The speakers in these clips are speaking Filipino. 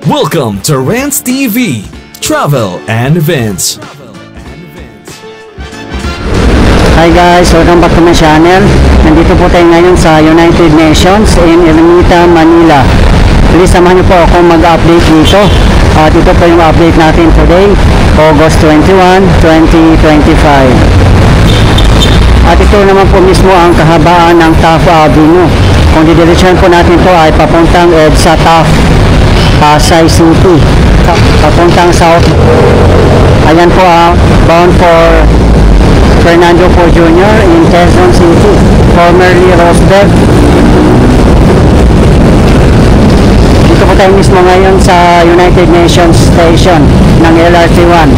Welcome to Rants TV, Travel and Events. Hi guys, welcome back to my channel. Nandito po tayo ngayon sa United Nations in Ermita, Manila. Please samahan niyo po ako mag-update dito. At ito po yung update natin today, August 21, 2025. At ito naman po mismo ang kahabaan ng Taft Avenue. Kung didiretsuhan po natin ito ay papuntang EDSA Taft, Pasay City, papuntang South. Ayan po bound for Fernando Po Jr. in Quezon City, formerly Roosevelt. Dito po tayo mismo ngayon sa United Nations Station ng LRT-1.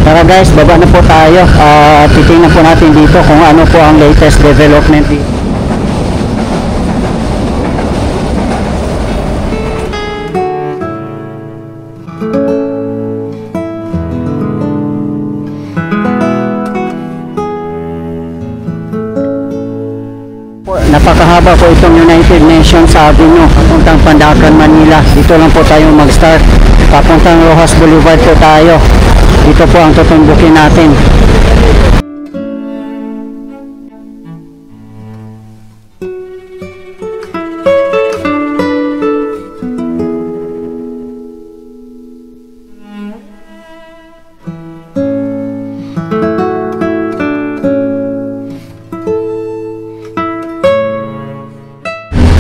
Tara guys, baba na po tayo at titingnan po natin dito kung ano po ang latest development dito. Napakahaba po itong United Nations Avenue papuntang Pandacan, Manila. Dito lang po tayo mag-start. Papuntang Rojas Boulevard po tayo. Dito po ang tutumbukin natin.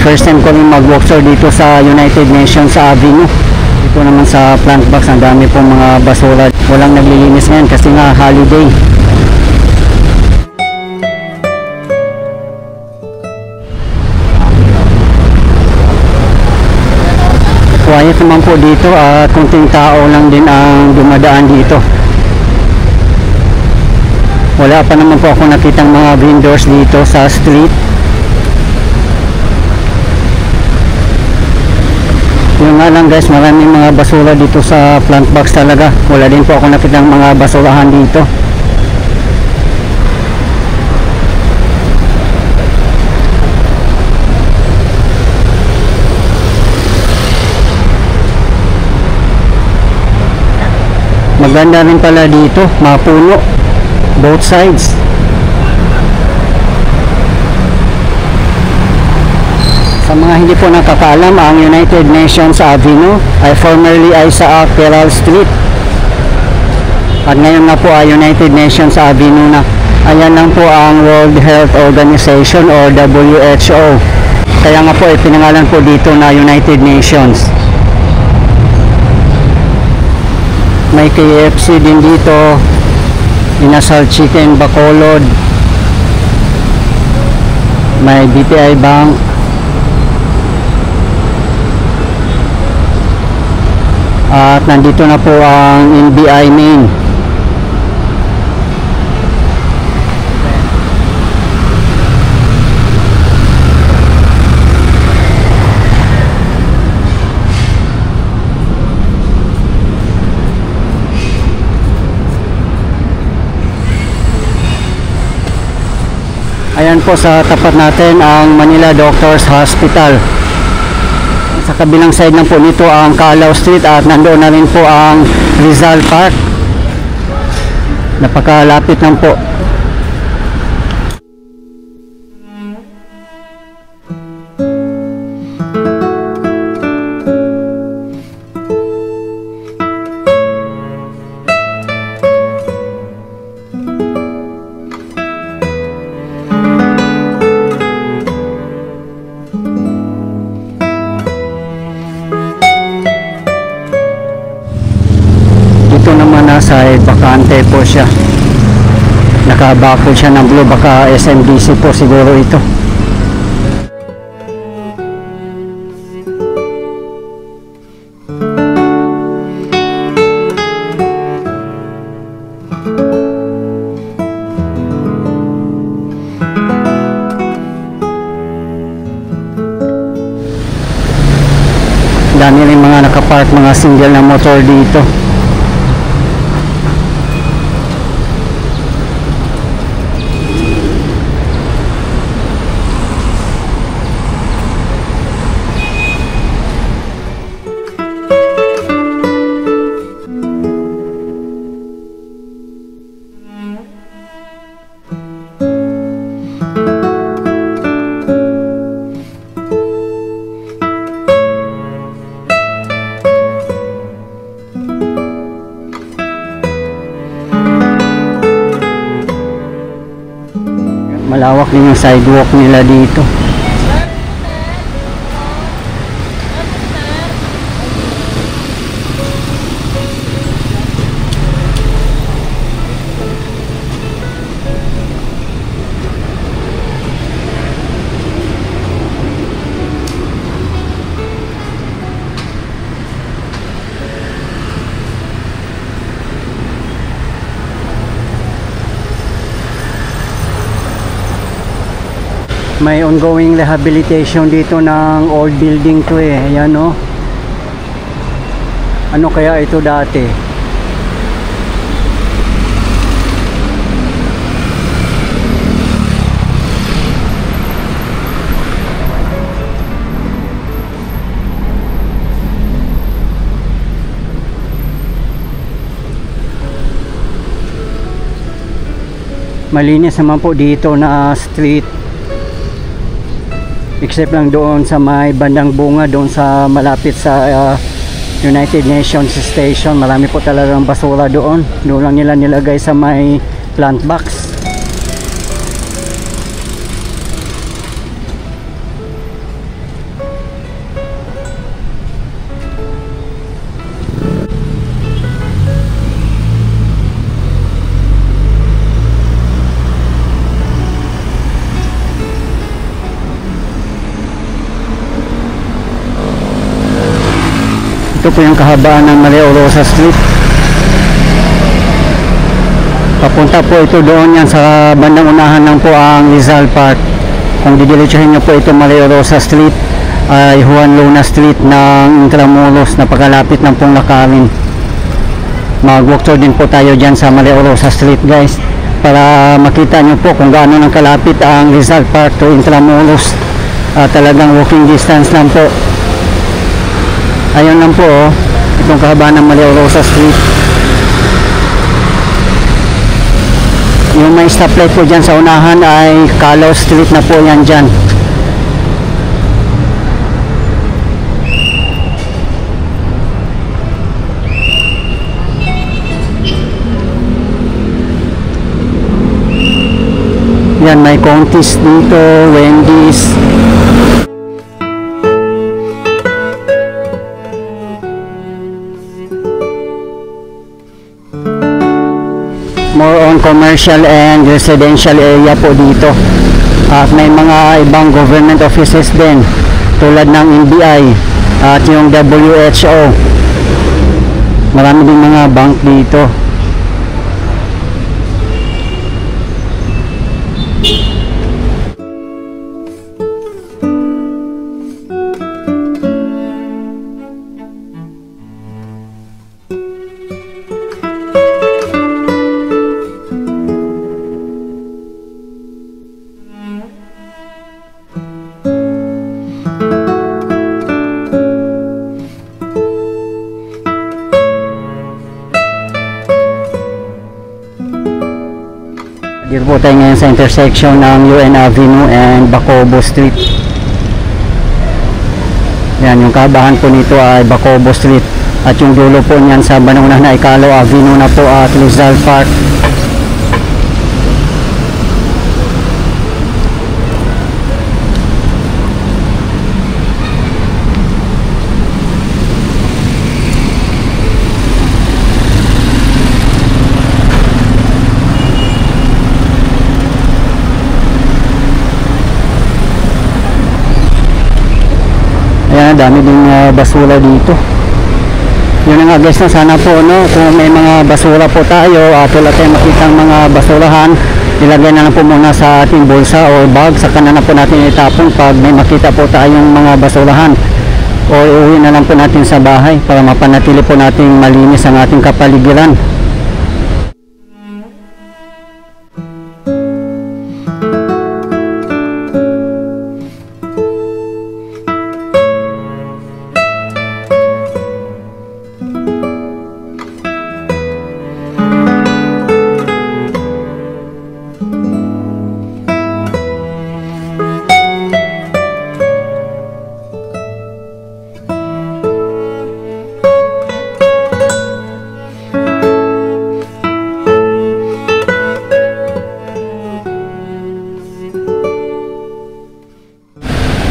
First time ko rin mag-walk dito sa United Nations Avenue. Dito naman sa plant box, ang dami pong mga basura. Walang naglilinis ngayon kasi nga holiday. Quiet naman po dito at kunting tao lang din ang dumadaan dito. Wala pa naman po ako nakitang mga vendors dito sa street. Yung nga lang guys, maraming mga basura dito sa plant box talaga. Wala din po ako nakitang mga basurahan dito. Maganda rin pala dito, mapuno both sides. Sa mga hindi po nakakaalam, ang United Nations Avenue ay formerly ay sa Peral Street. At ngayon nga po ay United Nations Avenue na. Ayan lang po ang World Health Organization or WHO. Kaya nga po ay pinangalan po dito na United Nations. May KFC din dito, Inasal Chicken Bacolod, may BPI Bank. At nandito na po ang NBI main. Ayan po sa tapat natin ang Manila Doctors Hospital. Sa kabilang side lang po nito ang Calao Street at nandoon na rin po ang Rizal Park. Napakalapit lang po. Dito naman nasa bakante po siya. Nakabakod siya ng blue, baka SMDC po siguro ito. Dami rin mga nakapark, mga single na motor dito. Malawak din yung sidewalk nila dito. May ongoing rehabilitation dito ng old building to eh. Ayan o. Ano kaya ito dati? Malinis naman po dito na street. Except lang doon sa may bandang bunga, doon sa malapit sa United Nations Station, marami po talagang basura doon. Doon lang nila nilagay sa may plant box. Ito po yung kahabaan ng Maria Orosa Street. Papunta po ito doon, yan sa bandang unahan lang po ang Rizal Park. Kung didiretsuhin nyo po ito Maria Orosa Street ay Juan Luna Street ng Intramuros. Napakalapit ng pong lakarin. Mag-walk tour din po tayo dyan sa Maria Orosa Street guys, para makita nyo po kung gaano nang kalapit ang Rizal Park to Intramuros. Talagang walking distance lang po. Ayun lang po oh, itong kahabaan ng Maria Orosa Street. Yung may stoplight po dyan sa unahan ay Calo Street na po yan dyan. Yan, may Contis dito, Wendy's. More on commercial and residential area po dito. At may mga ibang government offices din tulad ng NBI at yung WHO. Marami din mga bank dito. Dito po tayo ngayon sa intersection ng UN Avenue and Bacobo Street. Yan, yung kabahan po nito ay Bacobo Street. At yung dulo po niyan sa banunah na Icalo Avenue na po at Rizal Park. Ayan, dami din basura dito. Yun nga guys, sana po no, kung may mga basura po tayo at wala tayong makitang mga basurahan, ilagay na lang po muna sa ating bulsa o bag, saka na po natin itapon pag may makita po tayong mga basurahan, o iuwi na lang po natin sa bahay para mapanatili po nating malinis ang ating kapaligiran.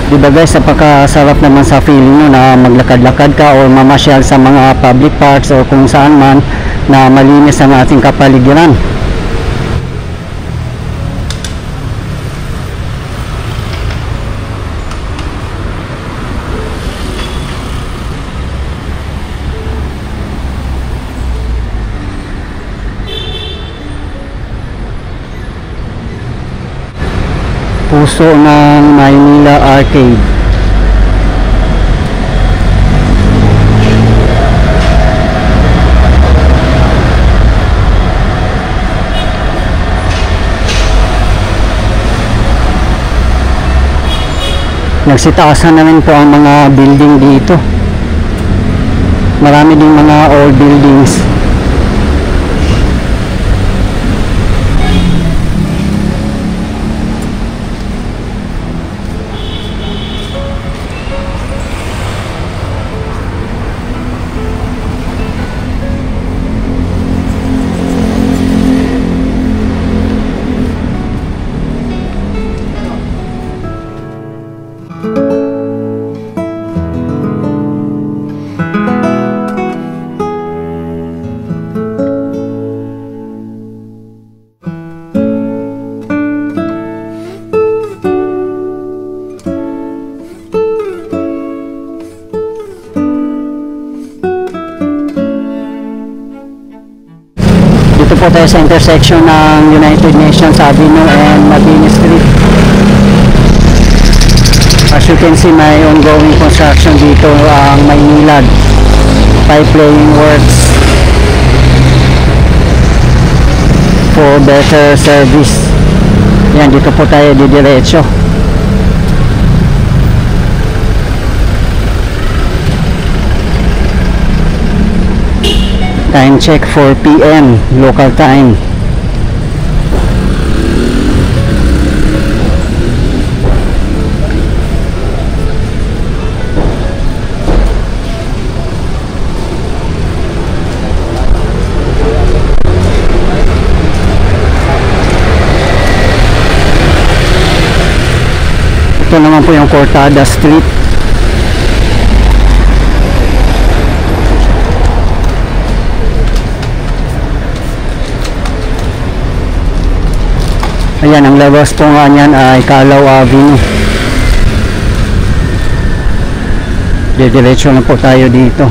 Diba guys, napakasarap naman sa feeling nyo na maglakad-lakad ka o mamasyal sa mga public parks o kung saan man na malinis ang ating kapaligiran. Puso ng Maynila Arcade. Nagsitaasan namin po ang mga building dito. Marami ding mga old buildings. Dito po tayo sa intersection ng United Nations Avenue and Mabini Street. As you can see, may ongoing construction dito ang Maynilad pipelaying works for better service. Yan, dito po tayo didiretso. Time check 4 PM local time. Ito naman po yung Cortada Street. Ayan, ang labas po nga niyan ay Calao Avenue. Diretso na po tayo dito.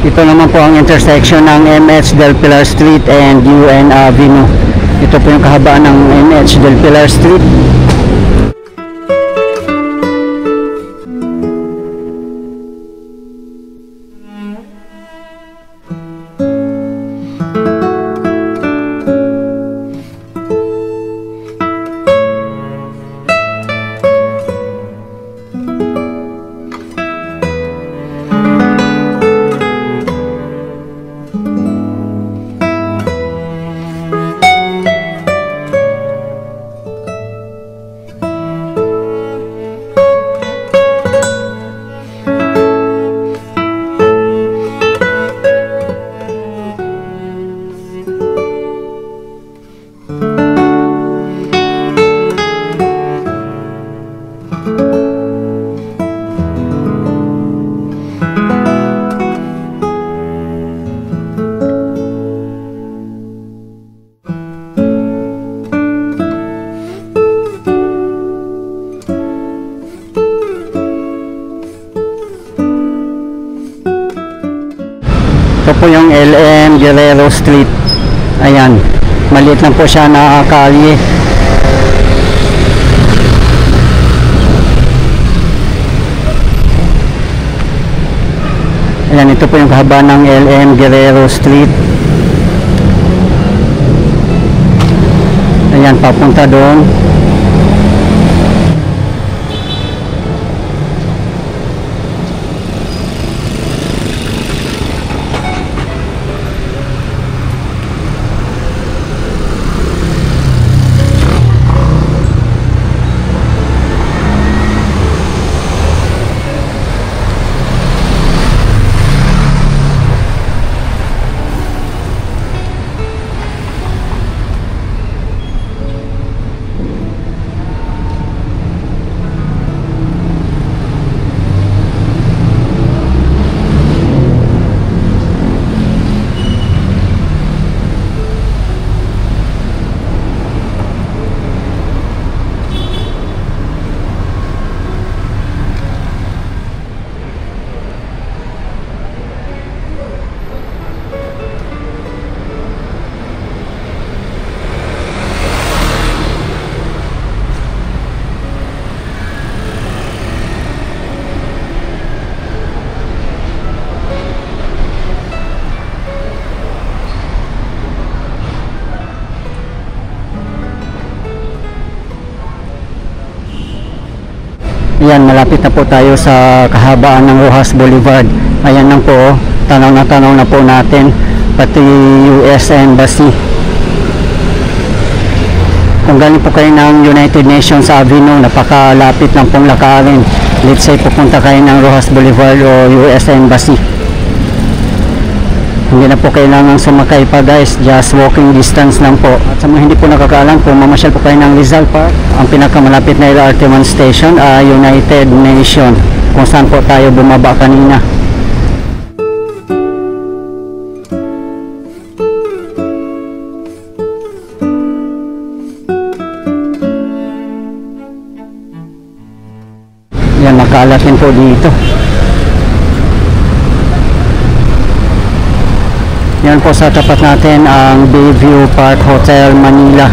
Ito naman po ang intersection ng MH Del Pilar Street and UN Avenue. Ito po yung kahabaan ng MH Del Pilar Street. Ito po yung LM Guerrero Street. Ayan, maliit lang po siya na kalye. Ayan, ito po yung kahabaan ng LM Guerrero Street. Ayan, papunta doon. Ayan, malapit na po tayo sa kahabaan ng Roxas Boulevard. Ayan lang po, oh. Tanaw na po natin pati US Embassy. Kung galing po kayo ng United Nations Avenue, napakalapit lang pong lakarin. Let's say pupunta kayo ng Roxas Boulevard o US Embassy. Hindi na po kailangan sumakay pa guys, just walking distance lang po. At sa mga hindi po nakakaalam, kung mamasyal po kayo ng Rizal Park, ang pinakamalapit na LRT1 station ay United Nation, kung saan po tayo bumaba kanina. Yan, nakaalat din po dito. Yan po sa tapat natin ang Bayview Park Hotel Manila.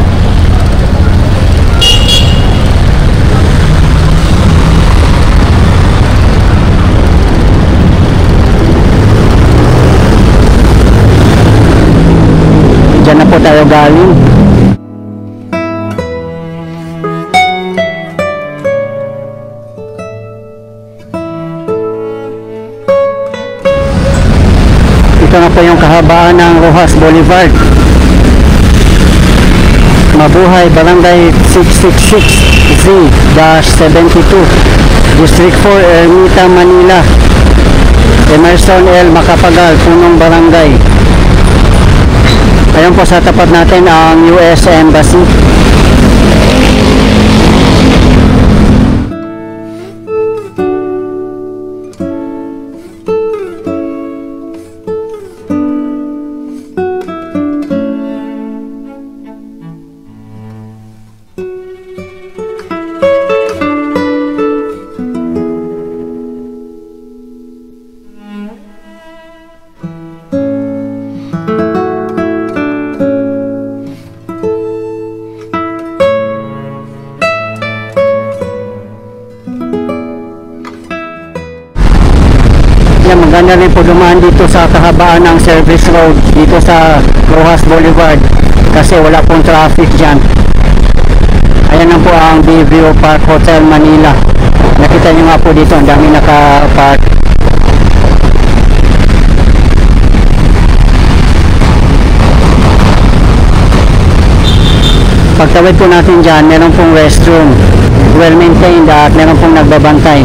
Diyan na po tayo galing. Ito na po yung kahabaan ng Roxas Boulevard. Mabuhay, Barangay 666Z-72, District 4, Ermita, Manila. Emerson L. Macapagal, punong barangay. Ayan po sa tapat natin ang US Embassy. maganda rin po dumaan dito sa kahabaan ng service road dito sa Rojas Boulevard kasi wala pong traffic dyan. Ayan lang po ang View Park Hotel Manila. Nakita nyo nga po dito, ang dami naka-park. Pagtawid po natin dyan, meron pong restroom, well maintained at meron pong nagbabantay.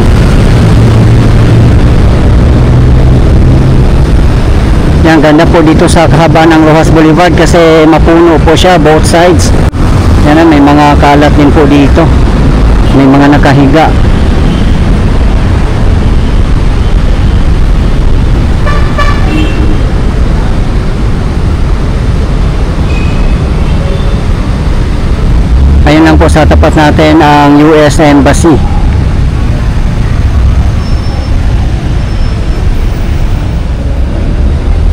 Yan, ganda po dito sa kahabaan ng Rojas Boulevard kasi mapuno po siya both sides. Yan, may mga kalat din po dito, may mga nakahiga. Ayun lang po sa tapat natin ang US Embassy.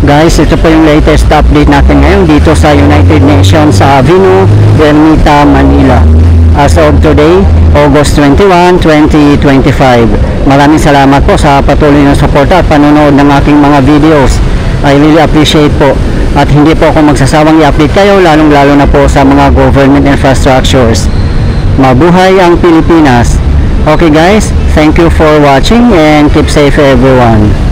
Guys, ito po yung latest update natin ngayon dito sa United Nations sa Avenue, Ermita, Manila. As of today, August 21, 2025. Maraming salamat po sa patuloy na suporta at panonood ng aking mga videos. I really appreciate po. At hindi po ako magsasawang i-update kayo lalong-lalo na po sa mga government infrastructures. Mabuhay ang Pilipinas! Okay guys, thank you for watching and keep safe everyone.